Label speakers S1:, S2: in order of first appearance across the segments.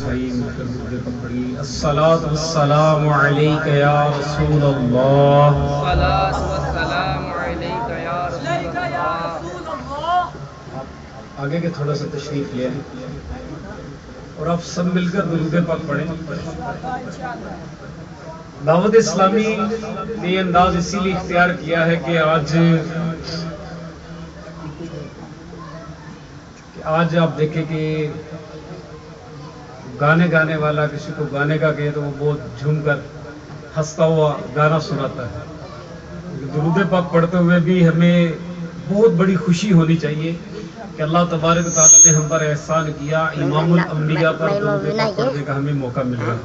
S1: بھائی مل کر درود پاک پڑھیے۔ الصلاۃ والسلام علیک یا رسول اللہ،
S2: الصلاۃ والسلام علیک یا رسول اللہ۔
S1: آگے کے تھوڑا سا تشریف لے لیں اور آپ سب مل کر درود پاک پڑھیں۔ دعوت اسلامی نے یہ انداز اسی لیے اختیار کیا ہے کہ آج آپ دیکھیں کہ گانے والا کسی کو گانے کا کہے تو وہ بہت جھوم کر ہنستا ہوا گانا سناتا ہے۔ درود پاک پڑھتے ہوئے بھی ہمیں بہت بڑی خوشی ہونی چاہیے کہ اللہ تبارک و تعالیٰ نے ہم پر احسان کیا، امام الانبیاء پر درود پاک پڑھنے کا ہمیں موقع مل رہا ہے۔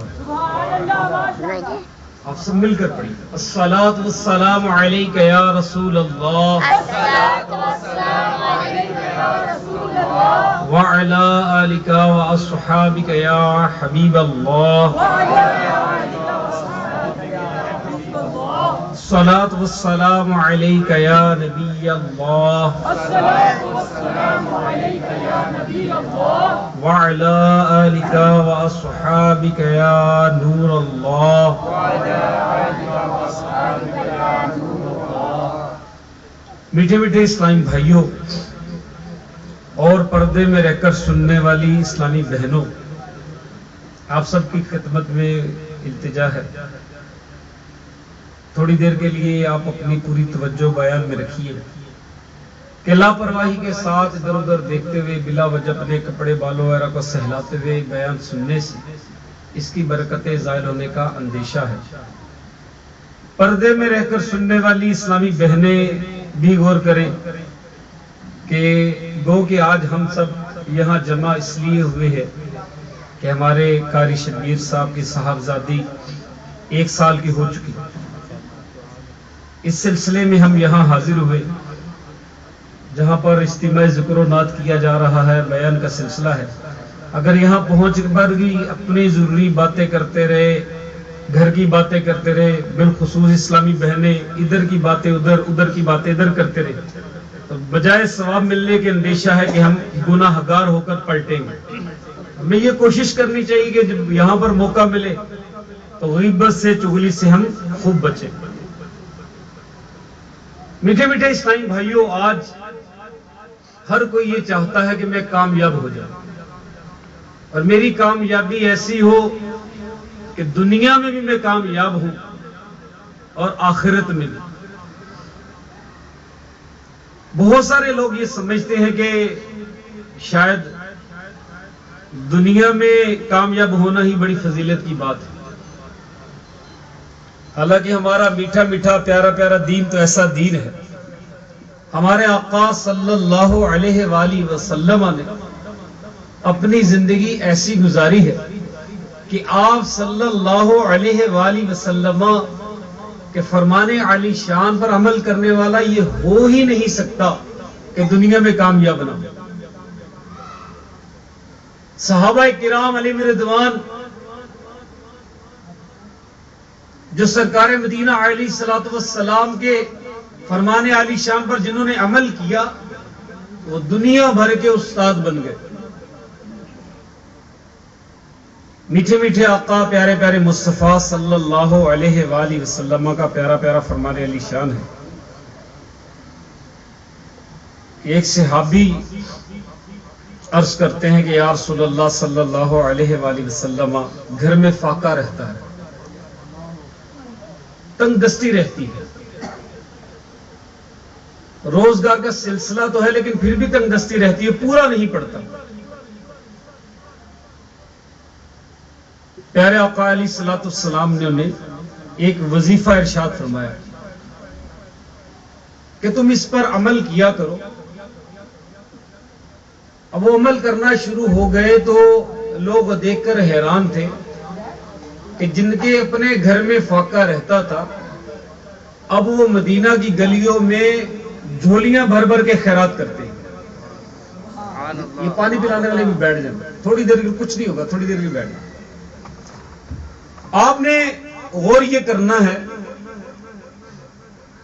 S1: آپ سب مل کر پڑھیے۔ الصلاۃ والسلام علیک یا رسول اللہ، وعلی آلک واصحابک یا حبیب اللہ، الصلاۃ والسلام علیک یا نبی اللہ، وعلی آلک واصحابک یا نور اللہ۔ میٹھے میٹھے اسلامی بھائیوں اور پردے میں رہ کر سننے والی اسلامی بہنوں، آپ سب کی خدمت میں التجا ہے، تھوڑی دیر کے لیے آپ اپنی پوری توجہ بیان میں رکھیے کہ لاپرواہی کے ساتھ ادھر ادھر دیکھتے ہوئے بلا وجہ اپنے کپڑے بالوں وغیرہ کو سہلاتے ہوئے بیان سننے سے اس کی برکتیں زائل ہونے کا اندیشہ ہے۔ پردے میں رہ کر سننے والی اسلامی بہنیں بھی غور کریں کہ گو کہ آج ہم سب یہاں جمع اس لیے ہوئے ہیں کہ ہمارے قاری شبیر صاحب کی صاحبزادی 1 سال کی ہو چکی۔ اس سلسلے میں ہم یہاں حاضر ہوئے جہاں پر اجتماع ذکر و نعت کیا جا رہا ہے، بیان کا سلسلہ ہے۔ اگر یہاں پہنچ کر بھی اپنی ضروری باتیں کرتے رہے، گھر کی باتیں کرتے رہے، بالخصوص اسلامی بہنیں ادھر کی باتیں ادھر، ادھر کی باتیں ادھر کرتے رہے، تو بجائے ثواب ملنے کے اندیشہ ہے کہ ہم گناہ گار ہو کر پلٹیں گے۔ ہمیں یہ کوشش کرنی چاہیے کہ جب یہاں پر موقع ملے تو غیبت سے، چغلی سے ہم خوب بچیں۔ میٹھے میٹھے اسلامی بھائیوں، آج ہر کوئی یہ چاہتا ہے کہ میں کامیاب ہو جاؤں اور میری کامیابی ایسی ہو کہ دنیا میں بھی میں کامیاب ہوں اور آخرت میں بھی۔ بہت سارے لوگ یہ سمجھتے ہیں کہ شاید دنیا میں کامیاب ہونا ہی بڑی فضیلت کی بات ہے، حالانکہ ہمارا میٹھا میٹھا پیارا پیارا دین تو ایسا دین ہے۔ ہمارے آقا صلی اللہ علیہ وآلہ وسلم نے اپنی زندگی ایسی گزاری ہے کہ آپ صلی اللہ علیہ وآلہ وسلم کہ فرمان علی شان پر عمل کرنے والا یہ ہو ہی نہیں سکتا کہ دنیا میں کامیاب نہ ہو۔ صحابہ کرام علیہ رضوان جو سرکار مدینہ علیہ الصلوۃ والسلام کے فرمان علی شان پر جنہوں نے عمل کیا، وہ دنیا بھر کے استاد بن گئے۔ میٹھے میٹھے آقا پیارے پیارے مصطفیٰ صلی اللہ علیہ وآلہ وسلم کا پیارا پیارا فرمان علی شان ہے کہ ایک صحابی عرض کرتے ہیں کہ یا رسول اللہ صلی اللہ علیہ وآلہ وسلم، گھر میں فاقہ رہتا ہے، تنگ دستی رہتی ہے، روزگار کا سلسلہ تو ہے لیکن پھر بھی تنگ دستی رہتی ہے، پورا نہیں پڑتا۔ پیارے آقا علیہ الصلوۃ والسلام نے انہیں ایک وظیفہ ارشاد فرمایا کہ تم اس پر عمل کیا کرو۔ اب وہ عمل کرنا شروع ہو گئے تو لوگ دیکھ کر حیران تھے کہ جن کے اپنے گھر میں فاقہ رہتا تھا، اب وہ مدینہ کی گلیوں میں جھولیاں بھر بھر کے خیرات کرتے ہیں۔ یہ پانی پلانے والے بھی بیٹھ جائیں، تھوڑی دیر کے کچھ نہیں ہوگا، تھوڑی دیر کے بیٹھ جائیں۔ آپ نے غور یہ کرنا ہے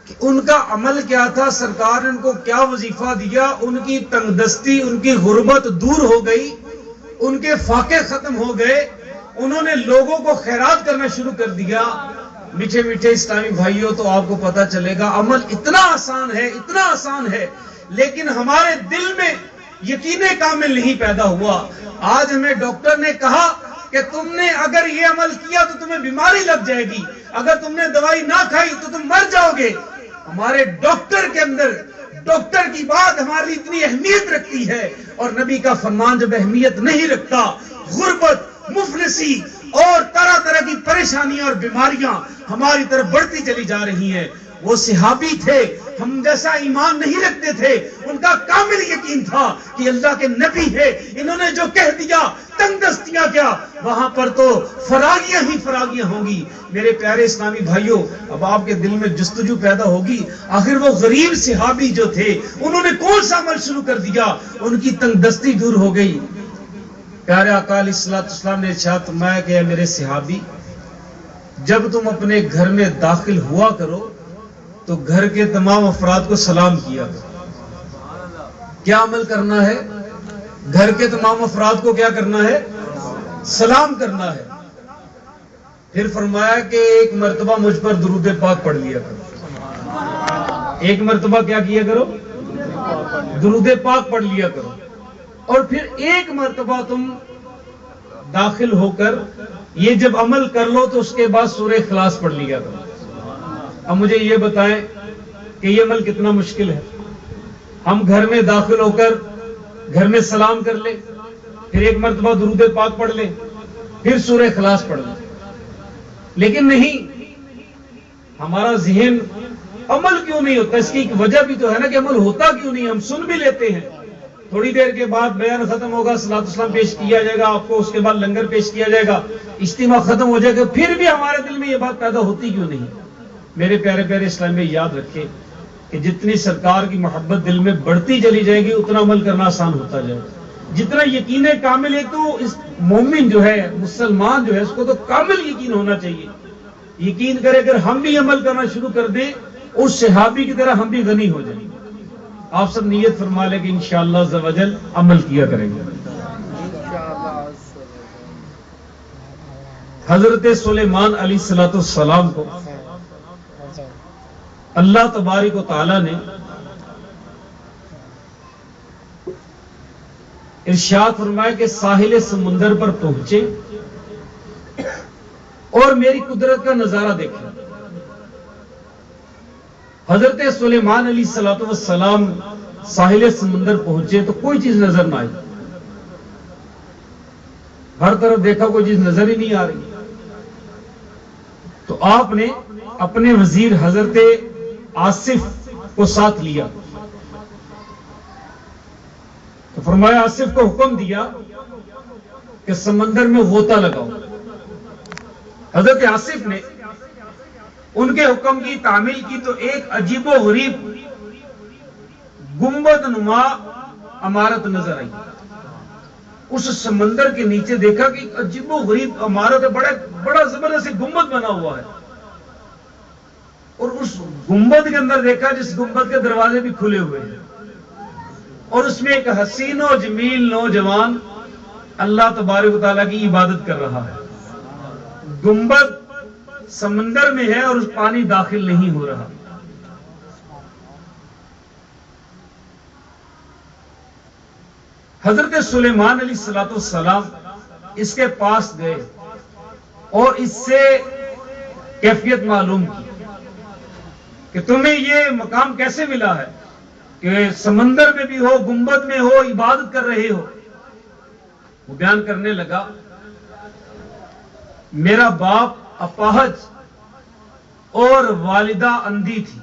S1: کہ ان کا عمل کیا تھا، سرکار نے ان کو کیا وظیفہ دیا، ان کی تنگ دستی، ان کی غربت دور ہو گئی ان کے فاقے ختم ہو گئے، انہوں نے لوگوں کو خیرات کرنا شروع کر دیا۔ میٹھے میٹھے اسلامی بھائیوں، تو آپ کو پتا چلے گا عمل اتنا آسان ہے، اتنا آسان ہے، لیکن ہمارے دل میں یقین کامل نہیں پیدا ہوا۔ آج ہمیں ڈاکٹر نے کہا کہ تم نے اگر یہ عمل کیا تو تمہیں بیماری لگ جائے گی، اگر تم نے دوائی نہ کھائی تو تم مر جاؤ گے۔ ہمارے ڈاکٹر کے اندر ڈاکٹر کی بات ہماری اتنی اہمیت رکھتی ہے، اور نبی کا فرمان جب اہمیت نہیں رکھتا، غربت، مفلسی اور طرح طرح کی پریشانیاں اور بیماریاں ہماری طرف بڑھتی چلی جا رہی ہیں۔ وہ صحابی تھے، ہم جیسا ایمان نہیں رکھتے تھے، ان کا کامل یقین تھا کہ اللہ کے نبی ہے، انہوں نے جو کہہ دیا تنگ دستیاں کیا، وہاں پر تو فراغیاں ہی فراغیاں ہوں گی۔ میرے پیارے اسلامی بھائیوں، اب آپ کے دل میں جستجو پیدا ہوگی، آخر وہ غریب صحابی جو تھے انہوں نے کون سا عمل شروع کر دیا، ان کی تنگ دستی دور ہو گئی۔ پیارے آقا علیہ الصلوۃ والسلام نے ارشاد فرمایا کہ اے میرے صحابی، جب تم اپنے گھر میں داخل ہوا کرو تو گھر کے تمام افراد کو سلام کیا کرو۔ کیا عمل کرنا ہے؟ گھر کے تمام افراد کو کیا کرنا ہے؟ سلام کرنا ہے۔ پھر فرمایا کہ ایک مرتبہ مجھ پر درود پاک پڑھ لیا کرو۔ ایک مرتبہ کیا کیا کرو؟ درود پاک پڑھ لیا کرو۔ اور پھر ایک مرتبہ تم داخل ہو کر یہ جب عمل کر لو تو اس کے بعد سورہ اخلاص پڑھ لیا کرو۔ اب مجھے یہ بتائیں کہ یہ عمل کتنا مشکل ہے؟ ہم گھر میں داخل ہو کر گھر میں سلام کر لیں، پھر ایک مرتبہ درود پاک پڑھ لیں، پھر سورہ اخلاص پڑھ لیں، لیکن نہیں، ہمارا ذہن عمل کیوں نہیں ہوتا؟ اس کی ایک وجہ بھی تو ہے نا کہ عمل ہوتا کیوں نہیں؟ ہم سن بھی لیتے ہیں، تھوڑی دیر کے بعد بیان ختم ہوگا، صلاۃ والسلام پیش کیا جائے گا آپ کو، اس کے بعد لنگر پیش کیا جائے گا، اجتماع ختم ہو جائے گا، پھر بھی ہمارے دل میں یہ بات پیدا ہوتی کیوں نہیں؟ میرے پیارے پیارے اسلام میں یاد رکھیں کہ جتنی سرکار کی محبت دل میں بڑھتی چلی جائے گی اتنا عمل کرنا آسان ہوتا جائے گا۔ جتنا یقین کامل ہے، تو اس مومن جو ہے، مسلمان جو ہے، اس کو تو کامل یقین ہونا چاہیے۔ یقین کرے اگر ہم بھی عمل کرنا شروع کر دیں اس صحابی کی طرح ہم بھی غنی ہو جائیں گے۔ آپ سب نیت فرما لیں کہ انشاءاللہ عز و جل عمل کیا کریں گے۔ حضرت سلیمان علیہ الصلوۃ والسلام کو اللہ تبارک و تعالی نے ارشاد فرمایا کہ ساحل سمندر پر پہنچے اور میری قدرت کا نظارہ دیکھا۔ حضرت سلیمان علیہ الصلوۃ والسلام ساحل سمندر پہنچے تو کوئی چیز نظر نہ آئی، ہر طرف دیکھا کوئی چیز نظر ہی نہیں آ رہی۔ تو آپ نے اپنے وزیر حضرت آصف کو ساتھ لیا، تو فرمایا آصف کو حکم دیا کہ سمندر میں غوطہ لگاؤ۔ حضرت آصف نے ان کے حکم کی تعمیل کی تو ایک عجیب و غریب گنبد نما عمارت نظر آئی۔ اس سمندر کے نیچے دیکھا کہ عجیب و غریب عمارت ہے، بڑا زبردست گنبد بنا ہوا ہے، اور اس گنبد کے اندر دیکھا جس گنبد کے دروازے بھی کھلے ہوئے ہیں، اور اس میں ایک حسین و جمیل نوجوان اللہ تبارک و تعالیٰ کی عبادت کر رہا ہے۔ گنبد سمندر میں ہے اور اس پانی داخل نہیں ہو رہا۔ حضرت سلیمان علیہ الصلوۃ والسلام اس کے پاس گئے اور اس سے کیفیت معلوم کی کہ تمہیں یہ مقام کیسے ملا ہے کہ سمندر میں بھی ہو، گنبد میں ہو، عبادت کر رہے ہو۔ وہ بیان کرنے لگا، میرا باپ اپاہج اور والدہ اندھی تھی۔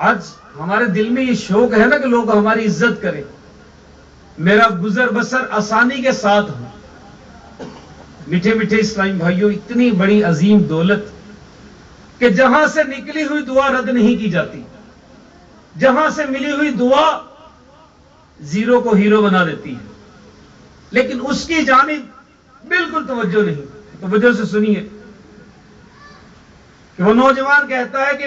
S1: آج ہمارے دل میں یہ شوق ہے نا کہ لوگ ہماری عزت کریں، میرا گزر بسر آسانی کے ساتھ ہو۔ میٹھے میٹھے اسلامی بھائیوں، اتنی بڑی عظیم دولت کہ جہاں سے نکلی ہوئی دعا رد نہیں کی جاتی، جہاں سے ملی ہوئی دعا زیرو کو ہیرو بنا دیتی ہے، لیکن اس کی جانب بالکل توجہ نہیں۔ توجہ سے سنیے کہ وہ نوجوان کہتا ہے کہ